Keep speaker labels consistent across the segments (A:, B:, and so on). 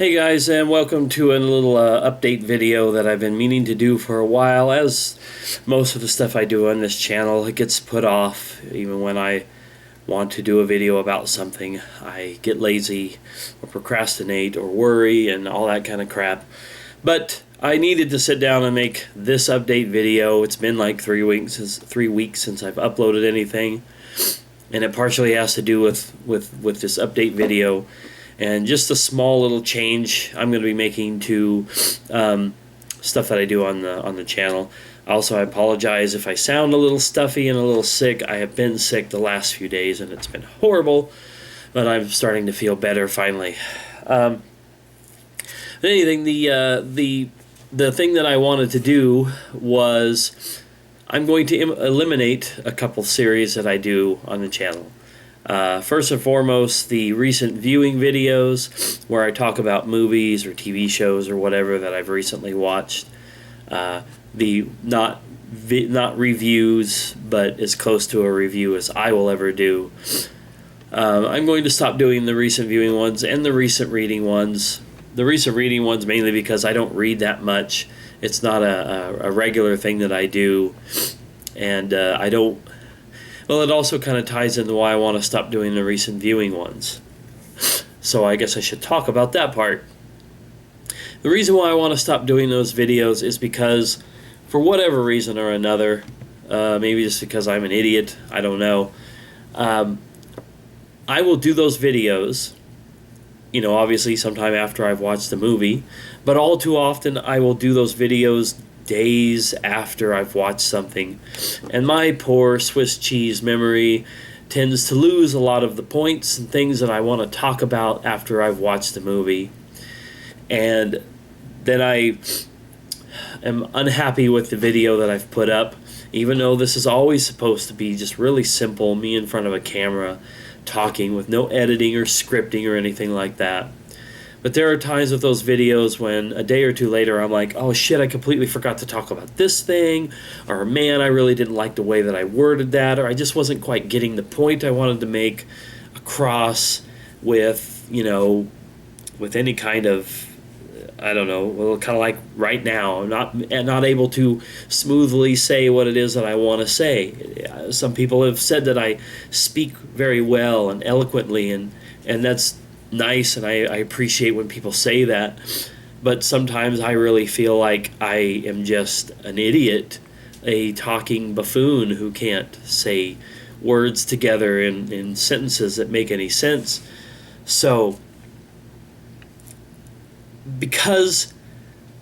A: Hey guys, and welcome to a little update video that I've been meaning to do for a while. As most of the stuff I do on this channel, it gets put off. Even when I want to do a video about something, I get lazy or procrastinate or worry and all that kind of crap. But I needed to sit down and make this update video. It's been like 3 weeks since I've uploaded anything, and it partially has to do with this update video. And just a small little change I'm going to be making to stuff that I do on the channel. Also, I apologize if I sound a little stuffy and a little sick. I have been sick the last few days, and it's been horrible, but I'm starting to feel better finally. Anything, the thing that I wanted to do was I'm going to eliminate a couple series that I do on the channel. First and foremost, the recent viewing videos where I talk about movies or TV shows or whatever that I've recently watched. The not reviews, but as close to a review as I will ever do. I'm going to stop doing the recent viewing ones and the recent reading ones. The recent reading ones mainly because I don't read that much. It's not a regular thing that I do, and I don't. Well, it also kind of ties into why I want to stop doing the recent viewing ones. So I guess I should talk about that part. The reason why I want to stop doing those videos is because, for whatever reason or another, maybe just because I'm an idiot, I don't know, I will do those videos, obviously sometime after I've watched the movie, but all too often I will do those videos days after I've watched something, and my poor Swiss cheese memory tends to lose a lot of the points and things that I want to talk about after I've watched the movie, and then I am unhappy with the video that I've put up, even though this is always supposed to be just really simple, me in front of a camera talking with no editing or scripting or anything like that. But there are times with those videos when a day or two later I'm like, oh shit, I completely forgot to talk about this thing, or man, I really didn't like the way that I worded that, or I just wasn't quite getting the point I wanted to make across with, with any kind of, I don't know, well, kind of like right now, I'm not able to smoothly say what it is that I want to say. Some people have said that I speak very well and eloquently, and that's nice, and I appreciate when people say that, but sometimes I really feel like I am just an idiot, a talking buffoon who can't say words together in sentences that make any sense. So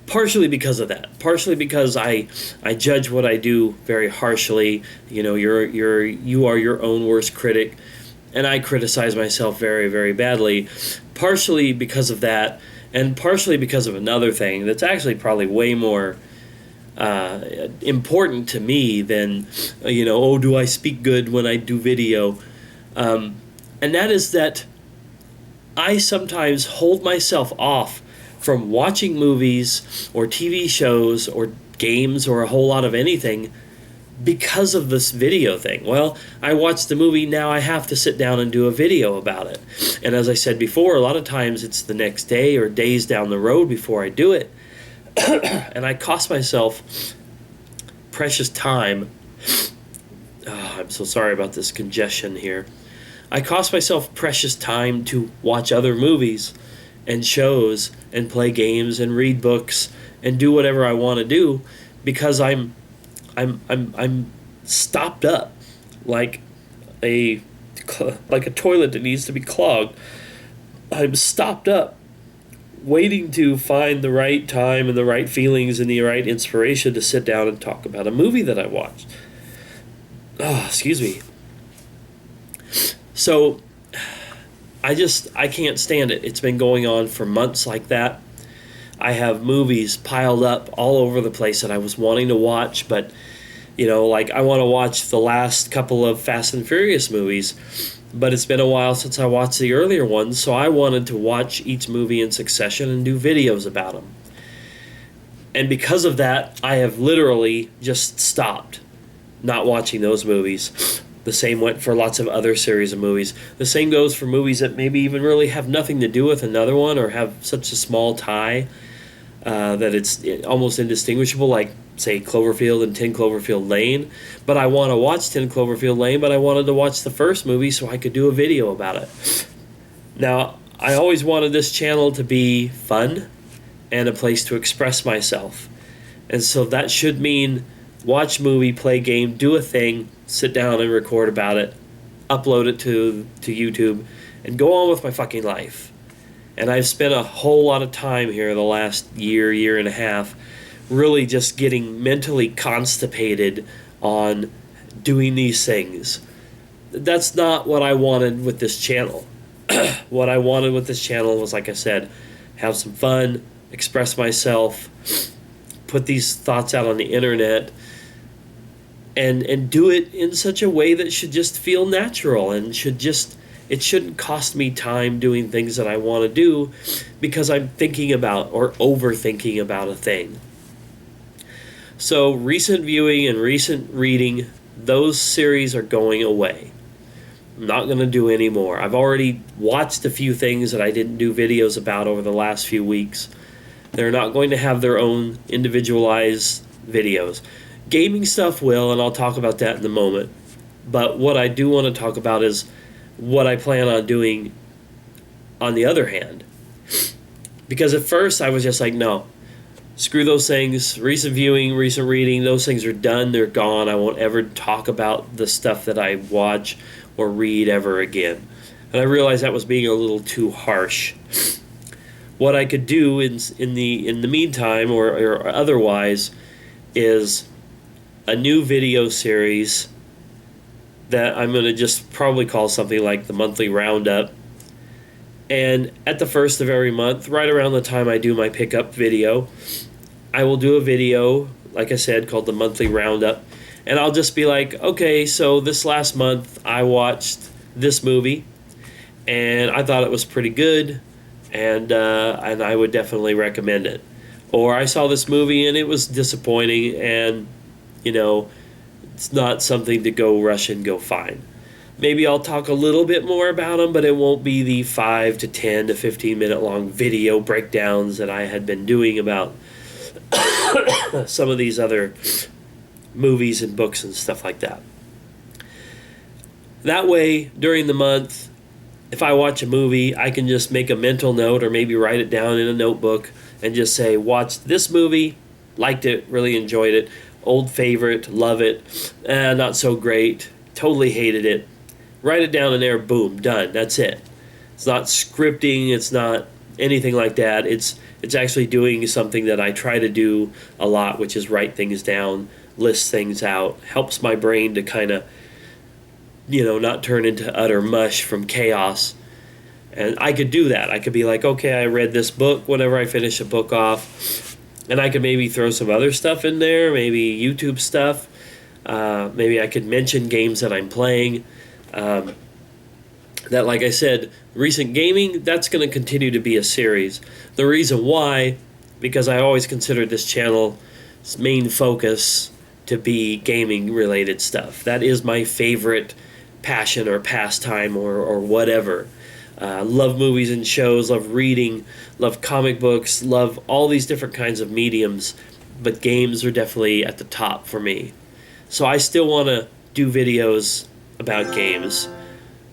A: partially because of that, partially because I judge what I do very harshly. You are your own worst critic, and I criticize myself very, very badly, partially because of that, and partially because of another thing that's actually probably way more important to me than, do I speak good when I do video? And that is that I sometimes hold myself off from watching movies or TV shows or games or a whole lot of anything because of this video thing. Well, I watched the movie, now I have to sit down and do a video about it. And as I said before, a lot of times it's the next day or days down the road before I do it. And I cost myself precious time. Oh, I'm so sorry about this congestion here. I cost myself precious time to watch other movies and shows and play games and read books and do whatever I want to do because I'm stopped up like a toilet that needs to be clogged. I'm stopped up waiting to find the right time and the right feelings and the right inspiration to sit down and talk about a movie that I watched. Oh, excuse me. So I can't stand it. It's been going on for months like that. I have movies piled up all over the place that I was wanting to watch, but like I want to watch the last couple of Fast and Furious movies, but it's been a while since I watched the earlier ones, so I wanted to watch each movie in succession and do videos about them. And because of that, I have literally just stopped not watching those movies. The same went for lots of other series of movies. The same goes for movies that maybe even really have nothing to do with another one or have such a small tie that it's almost indistinguishable, like, say, Cloverfield and 10 Cloverfield Lane. But I want to watch 10 Cloverfield Lane, but I wanted to watch the first movie so I could do a video about it. Now, I always wanted this channel to be fun and a place to express myself. And so that should mean watch movie, play game, do a thing, sit down and record about it, upload it to YouTube, and go on with my fucking life. And I've spent a whole lot of time here the last year and a half really just getting mentally constipated on doing these things. That's not what I wanted with this channel. What I wanted with this channel was, like I said, have some fun, express myself, put these thoughts out on the internet, and do it in such a way that should just feel natural and it shouldn't cost me time doing things that I want to do because I'm thinking about or overthinking about a thing. So recent viewing and recent reading, those series are going away. I'm not going to do any more. I've already watched a few things that I didn't do videos about over the last few weeks. They're not going to have their own individualized videos. Gaming stuff will, and I'll talk about that in a moment. But what I do want to talk about is what I plan on doing on the other hand. Because at first I was just like, no, screw those things. Recent viewing, recent reading, those things are done. They're gone. I won't ever talk about the stuff that I watch or read ever again. And I realized that was being a little too harsh. What I could do in the meantime or otherwise is a new video series that I'm going to just probably call something like the monthly Roundup. And at the first of every month, right around the time I do my pickup video, I will do a video, like I said, called the monthly Roundup. And I'll just be like, okay, so this last month I watched this movie, and I thought it was pretty good, and I would definitely recommend it. Or I saw this movie and it was disappointing, and, it's not something to go rush and go find. Maybe I'll talk a little bit more about them, but it won't be the 5 to 10 to 15 minute long video breakdowns that I had been doing about some of these other movies and books and stuff like that. That way, during the month, if I watch a movie, I can just make a mental note or maybe write it down in a notebook and just say, watched this movie, liked it, really enjoyed it, old favorite, love it, not so great, totally hated it. Write it down in there, boom, done, that's it. It's not scripting, it's not anything like that. It's actually doing something that I try to do a lot, which is write things down, list things out, helps my brain to kind of, not turn into utter mush from chaos. And I could do that. I could be like, okay, I read this book whenever I finish a book off, and I could maybe throw some other stuff in there, maybe YouTube stuff. Maybe I could mention games that I'm playing. That, like I said, recent gaming, that's going to continue to be a series. The reason why, because I always considered this channel's main focus to be gaming-related stuff. That is my favorite passion or pastime or whatever. Love movies and shows, love reading, love comic books, love all these different kinds of mediums, but games are definitely at the top for me. So I still want to do videos about games.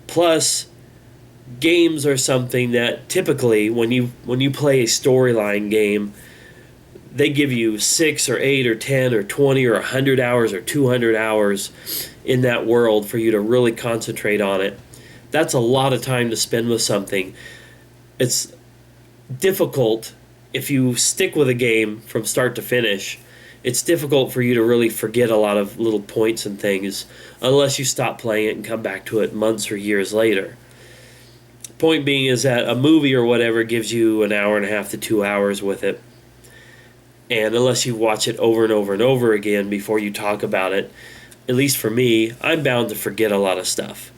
A: Plus, games are something that typically when you play a storyline game, they give you 6 or 8 or 10 or 20 or 100 hours or 200 hours in that world for you to really concentrate on it. That's a lot of time to spend with something. It's difficult if you stick with a game from start to finish. It's difficult for you to really forget a lot of little points and things unless you stop playing it and come back to it months or years later. Point being is that a movie or whatever gives you an hour and a half to 2 hours with it. And unless you watch it over and over and over again before you talk about it, at least for me, I'm bound to forget a lot of stuff.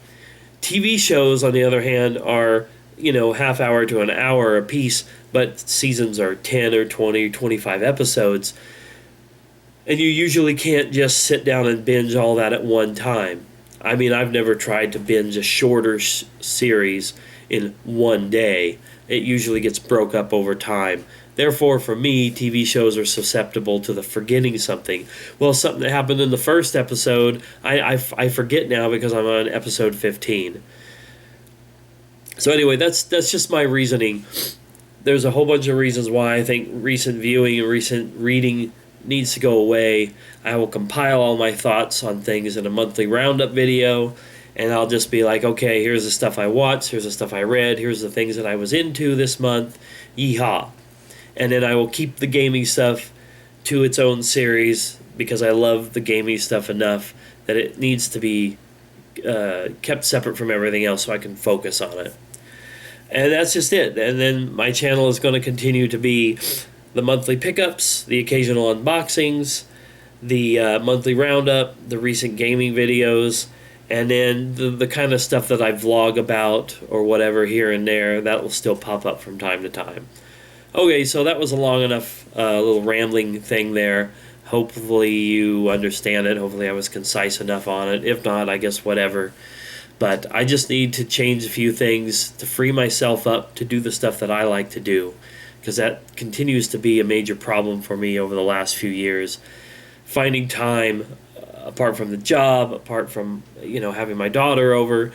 A: TV shows, on the other hand, are, half hour to an hour a piece, but seasons are 10 or 20 or 25 episodes. And you usually can't just sit down and binge all that at one time. I mean, I've never tried to binge a shorter series in one day. It usually gets broke up over time. Therefore, for me, TV shows are susceptible to the forgetting something. Well, something that happened in the first episode, I forget now because I'm on episode 15. So anyway, that's just my reasoning. There's a whole bunch of reasons why I think recent viewing and recent reading needs to go away. I will compile all my thoughts on things in a monthly roundup video, and I'll just be like, okay, here's the stuff I watched, here's the stuff I read, here's the things that I was into this month, yeehaw. And then I will keep the gaming stuff to its own series because I love the gaming stuff enough that it needs to be kept separate from everything else so I can focus on it. And that's just it. And then my channel is going to continue to be the monthly pickups, the occasional unboxings, the monthly roundup, the recent gaming videos, and then the kind of stuff that I vlog about or whatever here and there, that will still pop up from time to time. Okay, so that was a long enough little rambling thing there. Hopefully you understand it. Hopefully I was concise enough on it. If not, I guess whatever. But I just need to change a few things to free myself up to do the stuff that I like to do, because that continues to be a major problem for me over the last few years. Finding time, apart from the job, apart from having my daughter over,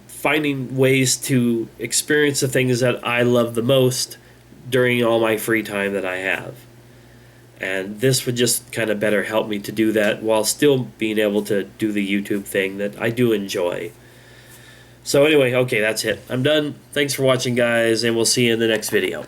A: finding ways to experience the things that I love the most during all my free time that I have. And this would just kind of better help me to do that while still being able to do the YouTube thing that I do enjoy. So anyway, okay, that's it. I'm done. Thanks for watching, guys, and we'll see you in the next video.